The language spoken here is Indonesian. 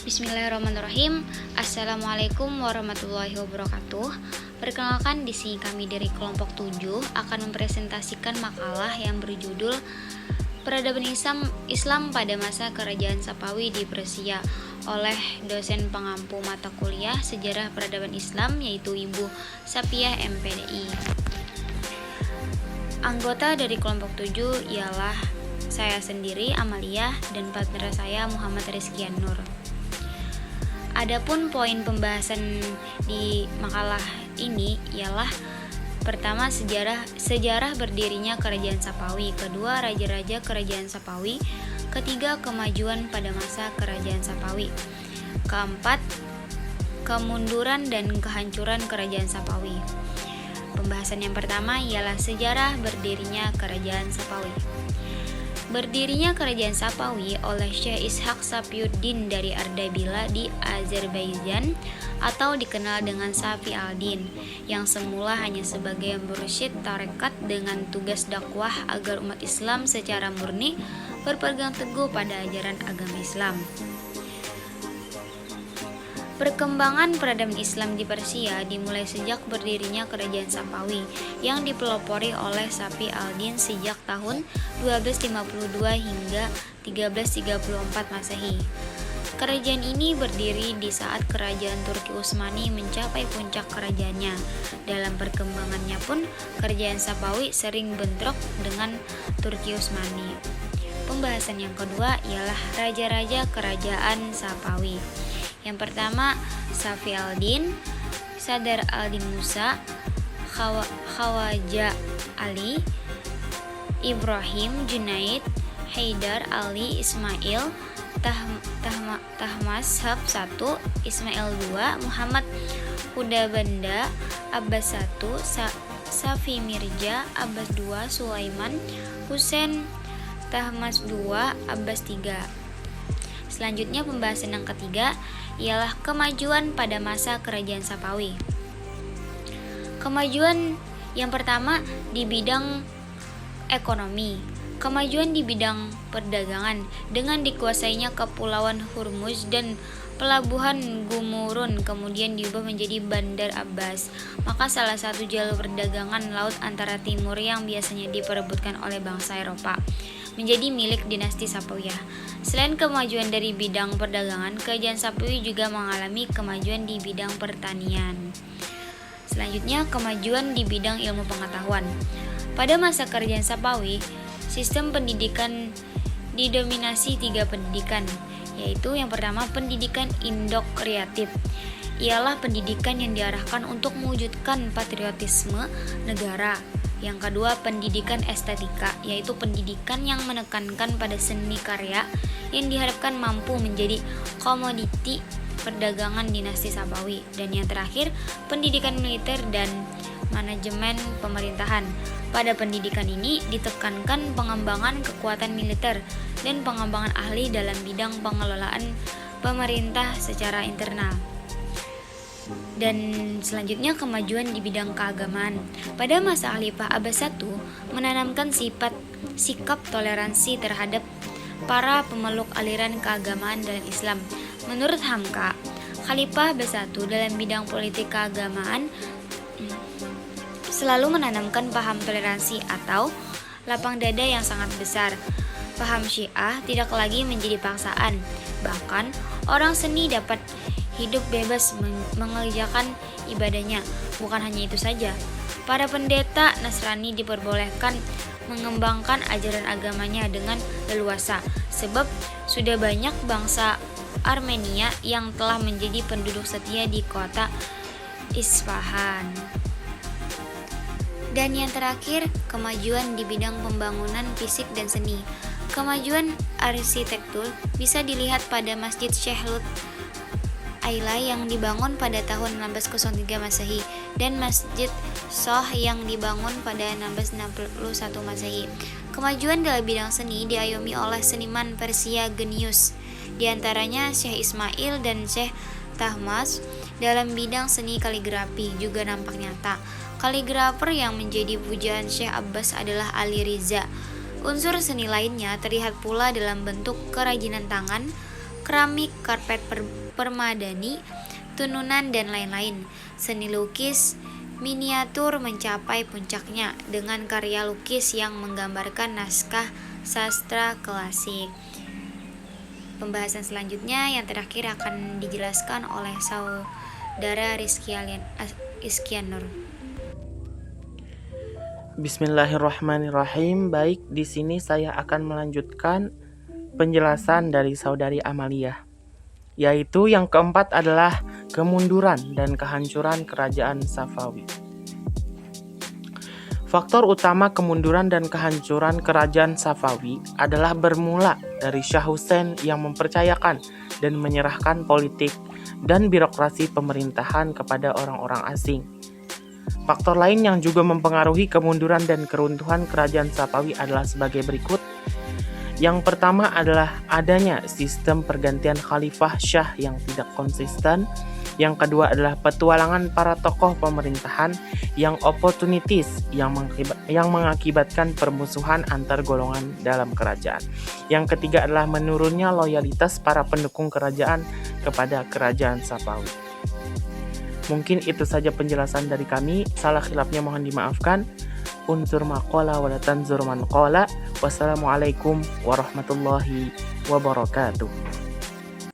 Bismillahirrahmanirrahim. Assalamualaikum warahmatullahi wabarakatuh. Perkenalkan, di sini kami dari kelompok 7 akan mempresentasikan makalah yang berjudul Peradaban Islam pada masa Kerajaan Sapawi di Persia oleh dosen pengampu mata kuliah Sejarah Peradaban Islam, yaitu Ibu Sapiah MPDI. Anggota dari kelompok 7 ialah saya sendiri, Amalia, dan partner saya Muhammad Rizkian Nur. Adapun poin pembahasan di makalah ini ialah pertama, sejarah berdirinya Kerajaan Sapawi, kedua, raja-raja Kerajaan Sapawi, ketiga, kemajuan pada masa Kerajaan Sapawi, keempat, kemunduran dan kehancuran Kerajaan Sapawi. Pembahasan yang pertama ialah sejarah berdirinya Kerajaan Sapawi. Berdirinya Kerajaan Sapawi oleh Syekh Ishaq Safiuddin dari Ardabila di Azerbaijan atau dikenal dengan Safi al-Din, yang semula hanya sebagai mursyid tarekat dengan tugas dakwah agar umat Islam secara murni berpegang teguh pada ajaran agama Islam. Perkembangan peradaban Islam di Persia dimulai sejak berdirinya Kerajaan Sapawi yang dipelopori oleh Safi al-Din sejak tahun 1252 hingga 1334 Masehi. Kerajaan ini berdiri di saat Kerajaan Turki Utsmani mencapai puncak kerajaannya. Dalam perkembangannya pun, Kerajaan Sapawi sering bentrok dengan Turki Utsmani. Pembahasan yang kedua ialah raja-raja Kerajaan Sapawi. Yang pertama, Safi al-Din, Sadar al-Din Musa, Khawaja Ali, Ibrahim, Junaid, Haidar Ali, Ismail, Tahmasab I, Ismail II, Muhammad Hudabanda, Abbas I, Safi Mirja, Abbas II, Sulaiman, Husain, Tahmas II, Abbas III. Selanjutnya, pembahasan yang ketiga ialah kemajuan pada masa Kerajaan Sapawi. Kemajuan yang pertama di bidang ekonomi. Kemajuan di bidang perdagangan dengan dikuasainya Kepulauan Hormuz dan pelabuhan Gumurun kemudian diubah menjadi Bandar Abbas. Maka salah satu jalur perdagangan laut antara timur yang biasanya diperebutkan oleh bangsa Eropa menjadi milik dinasti Sapawiyah. Selain kemajuan dari bidang perdagangan, Kerajaan Sapawi juga mengalami kemajuan di bidang pertanian. Selanjutnya, kemajuan di bidang ilmu pengetahuan. Pada masa Kerajaan Sapawi, sistem pendidikan didominasi 3 pendidikan, yaitu yang pertama, pendidikan indokreatif. Ialah pendidikan yang diarahkan untuk mewujudkan patriotisme negara. Yang kedua, pendidikan estetika, yaitu pendidikan yang menekankan pada seni karya yang diharapkan mampu menjadi komoditi perdagangan dinasti Sapawi. Dan yang terakhir, pendidikan militer dan manajemen pemerintahan. Pada pendidikan ini ditekankan pengembangan kekuatan militer dan pengembangan ahli dalam bidang pengelolaan pemerintah secara internal. Dan selanjutnya, kemajuan di bidang keagamaan. Pada masa Khalifah Abbas I menanamkan sikap toleransi terhadap para pemeluk aliran keagamaan dalam Islam. Menurut Hamka, Khalifah Abbas I dalam bidang politik keagamaan selalu menanamkan paham toleransi atau lapang dada yang sangat besar. Paham Syiah tidak lagi menjadi paksaan. Bahkan, orang seni dapat hidup bebas mengerjakan ibadahnya. Bukan hanya itu saja, para pendeta Nasrani diperbolehkan mengembangkan ajaran agamanya dengan leluasa, sebab sudah banyak bangsa Armenia yang telah menjadi penduduk setia di kota Isfahan. Dan yang terakhir, kemajuan di bidang pembangunan fisik dan seni. Kemajuan arsitektur bisa dilihat pada Masjid Syekh Lut Aila yang dibangun pada tahun 1603 Masehi dan Masjid Soh yang dibangun pada 1661 Masehi. Kemajuan dalam bidang seni diayomi oleh seniman Persia genius, di antaranya Syekh Ismail dan Syekh Tahmas. Dalam bidang seni kaligrafi juga nampak nyata. Kaligrafer yang menjadi pujaan Syekh Abbas adalah Ali Riza. Unsur seni lainnya terlihat pula dalam bentuk kerajinan tangan, keramik, karpet permadani, tununan, dan lain-lain. Seni lukis miniatur mencapai puncaknya dengan karya lukis yang menggambarkan naskah sastra klasik. Pembahasan selanjutnya yang terakhir akan dijelaskan oleh saudara Rizkyanur. Bismillahirrahmanirrahim. Baik, di sini saya akan melanjutkan penjelasan dari saudari Amalia, yaitu yang keempat adalah kemunduran dan kehancuran kerajaan Safawi. Faktor utama kemunduran dan kehancuran kerajaan Safawi adalah bermula dari Shah Hussein yang mempercayakan dan menyerahkan politik dan birokrasi pemerintahan kepada orang-orang asing. Faktor lain yang juga mempengaruhi kemunduran dan keruntuhan kerajaan Safawi adalah sebagai berikut. Yang pertama adalah adanya sistem pergantian khalifah Syah yang tidak konsisten. Yang kedua adalah petualangan para tokoh pemerintahan yang oportunitis yang mengakibatkan permusuhan antar golongan dalam kerajaan. Yang ketiga adalah menurunnya loyalitas para pendukung kerajaan kepada kerajaan Safawi. Mungkin itu saja penjelasan dari kami. Salah khilafnya mohon dimaafkan. Unsur maqala wa la tanzur man qala. Wassalamualaikum warahmatullahi wabarakatuh.